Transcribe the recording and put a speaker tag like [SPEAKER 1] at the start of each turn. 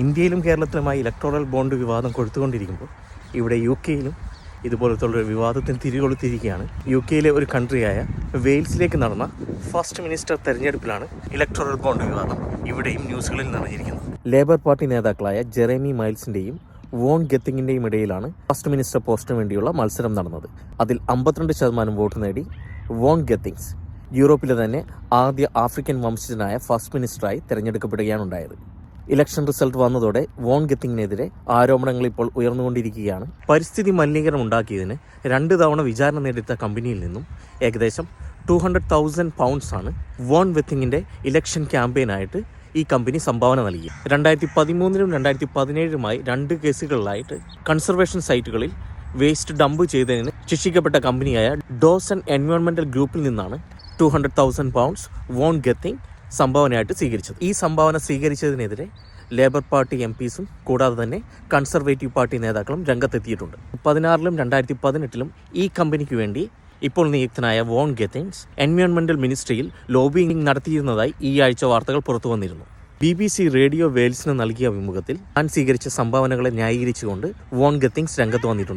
[SPEAKER 1] ഇന്ത്യയിലും കേരളത്തിലുമായി electoral bond വിവാദം കൊടുത്തുകൊണ്ടിരിക്കുമ്പോൾ ഇവിടെ യു കെയിലും ഇതുപോലത്തുള്ളൊരു വിവാദത്തിന് തിരികൊളുത്തിരിക്കുകയാണ്. യു കെയിലെ ഒരു കൺട്രിയായ വെയിൽസിലേക്ക് നടന്ന ഫസ്റ്റ് മിനിസ്റ്റർ തെരഞ്ഞെടുപ്പിലാണ് ഇലക്ടോറൽ ബോണ്ട് വിവാദം ഇവിടെയും ന്യൂസുകളിൽ നിറഞ്ഞിരിക്കുന്നത്. ലേബർ പാർട്ടി നേതാക്കളായ ജെറേമി മൈൽസിൻ്റെയും വോൺ ഗെത്തിങ്ങിൻ്റെയും ഇടയിലാണ് ഫസ്റ്റ് മിനിസ്റ്റർ പോസ്റ്റിന് വേണ്ടിയുള്ള മത്സരം നടന്നത്. അതിൽ 52% വോട്ട് നേടി വോൺ ഗെത്തിങ്സ് യൂറോപ്പിലെ തന്നെ ആദ്യ ആഫ്രിക്കൻ വംശജനായ ഫസ്റ്റ് മിനിസ്റ്ററായി തിരഞ്ഞെടുക്കപ്പെടുകയാണ് ഉണ്ടായത്. ഇലക്ഷൻ റിസൾട്ട് വന്നതോടെ വോൺ ഗെത്തിങ്ങിനെതിരെ ആരോപണങ്ങൾ ഇപ്പോൾ ഉയർന്നുകൊണ്ടിരിക്കുകയാണ്. പരിസ്ഥിതി മലിനീകരണം ഉണ്ടാക്കിയതിന് 2 തവണ വിചാരണ നേടിയ കമ്പനിയിൽ നിന്നും ഏകദേശം 200,000 പൗണ്ട്സാണ് വോൺ ഗെത്തിങ്ങിൻ്റെ ഇലക്ഷൻ ക്യാമ്പയിനായിട്ട് ഈ കമ്പനി സംഭാവന നൽകി. 2013 2017 2 കേസുകളിലായിട്ട് കൺസർവേഷൻ സൈറ്റുകളിൽ വേസ്റ്റ് ഡംപ് ചെയ്തതിന് ശിക്ഷിക്കപ്പെട്ട കമ്പനിയായ ഡോസൺ എൻവയോൺമെന്റൽ ഗ്രൂപ്പിൽ നിന്നാണ് 200,000 പൗണ്ട്സ് വോൺ ഗെത്തിങ് സംഭാവനയായിട്ട് സ്വീകരിച്ചത്. ഈ സംഭാവന സ്വീകരിച്ചതിനെതിരെ ലേബർ പാർട്ടി MPസും കൂടാതെ തന്നെ കൺസർവേറ്റീവ് പാർട്ടി നേതാക്കളും രംഗത്തെത്തിയിട്ടുണ്ട്. 2016 2018 ഈ കമ്പനിക്ക് വേണ്ടി ഇപ്പോൾ നിയുക്തനായ വോൺ ഗെത്തിങ്സ് എൻവയോൺമെന്റൽ മിനിസ്ട്രിയിൽ ലോബിയിങ് നടത്തിയിരുന്നതായി ഈ ആഴ്ച വാർത്തകൾ പുറത്തു വന്നിരുന്നു. BBC റേഡിയോ വെയിൽസിന് നൽകിയ അഭിമുഖത്തിൽ താൻ സ്വീകരിച്ച സംഭാവനകളെ ന്യായീകരിച്ചുകൊണ്ട് വോൺ ഗെത്തിങ്സ് രംഗത്ത് വന്നിട്ടുണ്ട്.